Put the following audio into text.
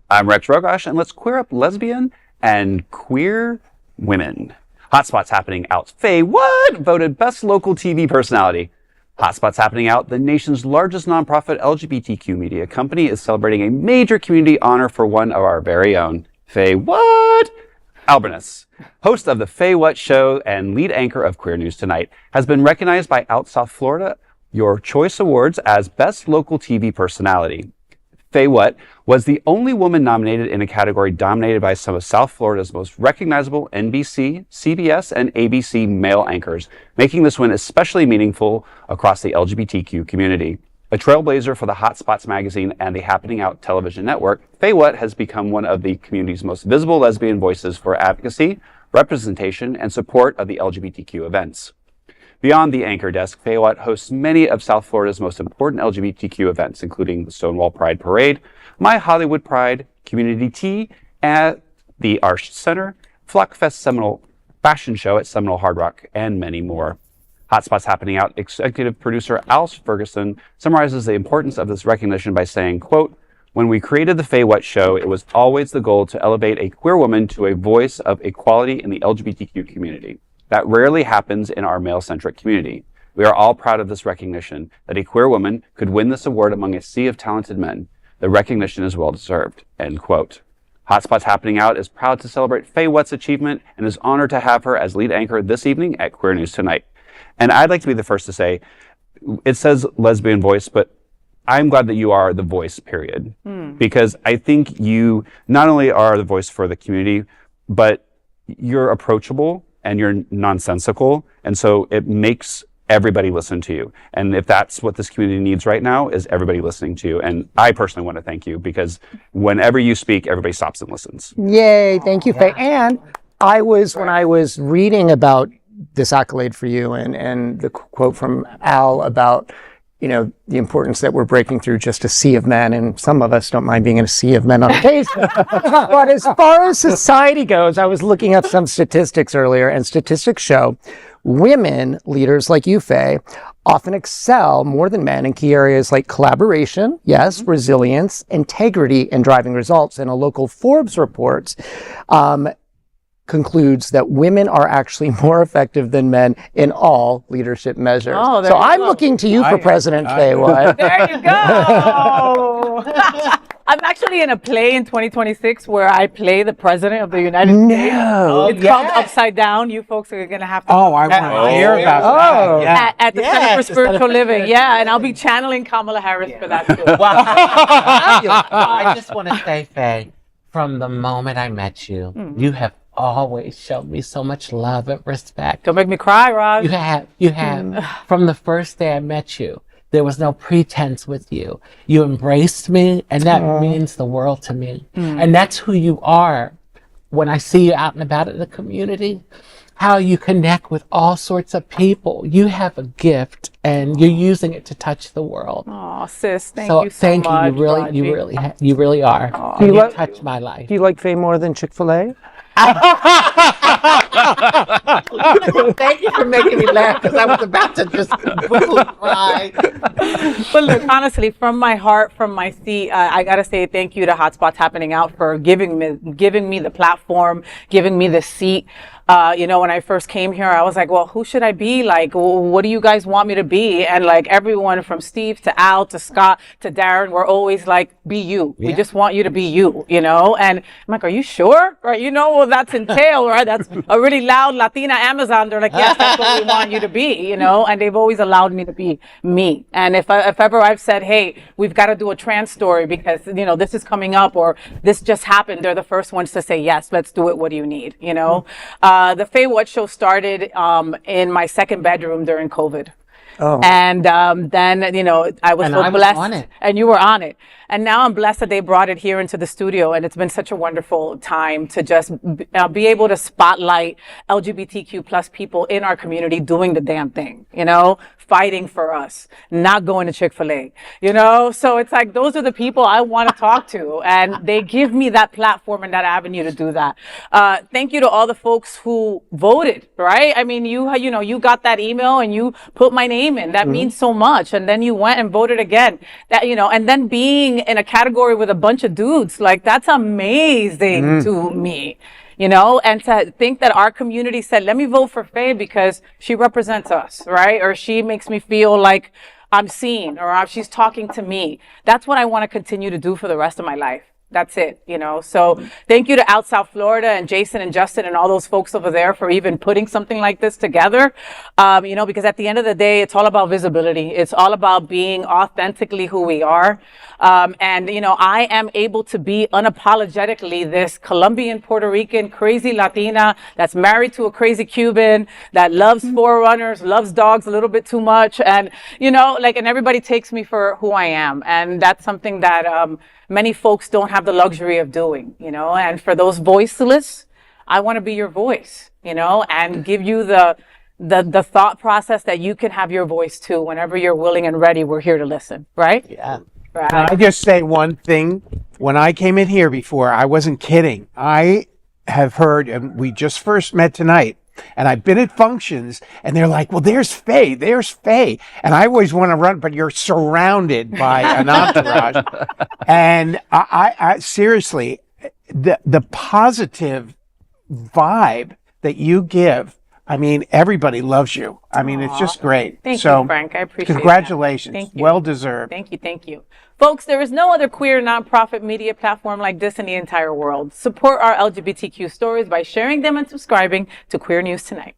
I'm Rex Rogosh, and let's queer up lesbian and queer women. Hotspots Happening Out. FayWhat voted Best Local TV Personality. Hotspots Happening Out, the nation's largest nonprofit LGBTQ media company, is celebrating a major community honor for one of our very own. FayWhat Albernus, host of the FayWhat Show and lead anchor of Queer News Tonight, has been recognized by OutSFL Your Choice Awards as Best Local TV Personality. FayWhat was the only woman nominated in a category dominated by some of South Florida's most recognizable NBC, CBS, and ABC male anchors, making this win especially meaningful across the LGBTQ community. A trailblazer for the Hotspots magazine and the Happening Out television network, FayWhat has become one of the community's most visible lesbian voices for advocacy, representation, and support of the LGBTQ events. Beyond the anchor desk, FayWhat hosts many of South Florida's most important LGBTQ events, including the Stonewall Pride Parade, My Hollywood Pride, Community Tea at the Arch Center, Flockfest Seminole Fashion Show at Seminole Hard Rock, and many more. Hotspots Happening Out executive producer Al Ferguson summarizes the importance of this recognition by saying, quote, "When we created the FayWhat Show, it was always the goal to elevate a queer woman to a voice of equality in the LGBTQ community. That rarely happens in our male-centric community. We are all proud of this recognition, that a queer woman could win this award among a sea of talented men. The recognition is well-deserved," end quote. Hotspots Happening Out is proud to celebrate FayWhat's achievement and is honored to have her as lead anchor this evening at Queer News Tonight. And I'd like to be the first to say, it says lesbian voice, but I'm glad that you are the voice, period. Because I think you not only are the voice for the community, but you're approachable and you're nonsensical, and so it makes everybody listen to you. And if that's what this community needs right now, is everybody listening to you. And I personally want to thank you, because whenever you speak, everybody stops and listens. Yay, thank you, Faye. And when I was reading about this accolade for you and the quote from Al about, you know, the importance that we're breaking through just a sea of men, and some of us don't mind being in a sea of men on occasion. But as far as society goes, I was looking up some statistics earlier, and statistics show women leaders like you, Faye, often excel more than men in key areas like collaboration, yes, resilience, integrity, and driving results. And a local Forbes report concludes that women are actually more effective than men in all leadership measures. Oh, so I'm looking to you for President FayWhat. There you go. I'm actually in a play in 2026 where I play the President of the United States. It's called Upside Down. You folks are going to have to. Oh, I want to hear about that. At the Center for Spiritual Living. Yeah, and I'll be channeling Kamala Harris for that too. Wow. I just want to say, Faye, from the moment I met you, you have always showed me so much love and respect. Don't make me cry, Raj. You have. From the first day I met you, there was no pretense with you. You embraced me, and that means the world to me. And that's who you are. When I see you out and about in the community, how you connect with all sorts of people. You have a gift, and you're using it to touch the world. Oh, sis, thank you so thank much. You really are. Oh, Do you touch my life. Do you like Faye more than Chick-fil-A? Thank you for making me laugh, because I was about to just cry. But look, honestly, from my heart, from my seat, I gotta say thank you to Hotspots Happening Out for giving me the platform, giving me the seat. You know, when I first came here, I was like, well, who should I be? Like, what do you guys want me to be? And like everyone from Steve to Al to Scott to Darren, we're always like, be you. We just want you to be you, you know? And I'm like, are you sure? Right? You know what that's entail, right? That's a really loud Latina Amazon. They're like, yes, that's what we want you to be, you know? And they've always allowed me to be me. And if ever I've said, hey, we've got to do a trans story because, you know, this is coming up or this just happened, they're the first ones to say, yes, let's do it. What do you need? You know? The FayWhat Show started in my second bedroom during COVID. Oh. And then, you know, I was so blessed. On it. And you were on it. And now I'm blessed that they brought it here into the studio. And it's been such a wonderful time to just be able to spotlight LGBTQ plus people in our community doing the damn thing, you know, fighting for us, not going to Chick-fil-A, you know? So it's like, those are the people I want to talk to. And they give me that platform and that avenue to do that. Thank you to all the folks who voted, right? I mean, you know, you got that email and you put my name entertainment. That means so much. And then you went and voted again. That, you know, and then being in a category with a bunch of dudes, like, that's amazing to me. You know, and to think that our community said, let me vote for Faye because she represents us, right? Or she makes me feel like I'm seen, or she's talking to me. That's what I want to continue to do for the rest of my life. That's it, you know. So thank you to Out South Florida and Jason and Justin and all those folks over there for even putting something like this together. You know, because at the end of the day, it's all about visibility. It's all about being authentically who we are. And, you know, I am able to be unapologetically this Colombian, Puerto Rican, crazy Latina that's married to a crazy Cuban that loves forerunners, loves dogs a little bit too much. And, you know, like, and everybody takes me for who I am. And that's something that, many folks don't have the luxury of doing, you know. And for those voiceless, I want to be your voice, you know, and give you the thought process that you can have your voice too. Whenever you're willing and ready, we're here to listen, right? Yeah. Right. Can I just say one thing? When I came in here before, I wasn't kidding. I have heard, and we just first met tonight, and I've been at functions, and they're like, well, there's Faye. And I always want to run, but you're surrounded by an entourage. And I seriously, the positive vibe that you give, I mean, everybody loves you. I mean, it's just great. Thank you, Frank. I appreciate congratulations. That. Thank you. Well deserved. Thank you. Thank you. Folks, there is no other queer nonprofit media platform like this in the entire world. Support our LGBTQ stories by sharing them and subscribing to Queer News Tonight.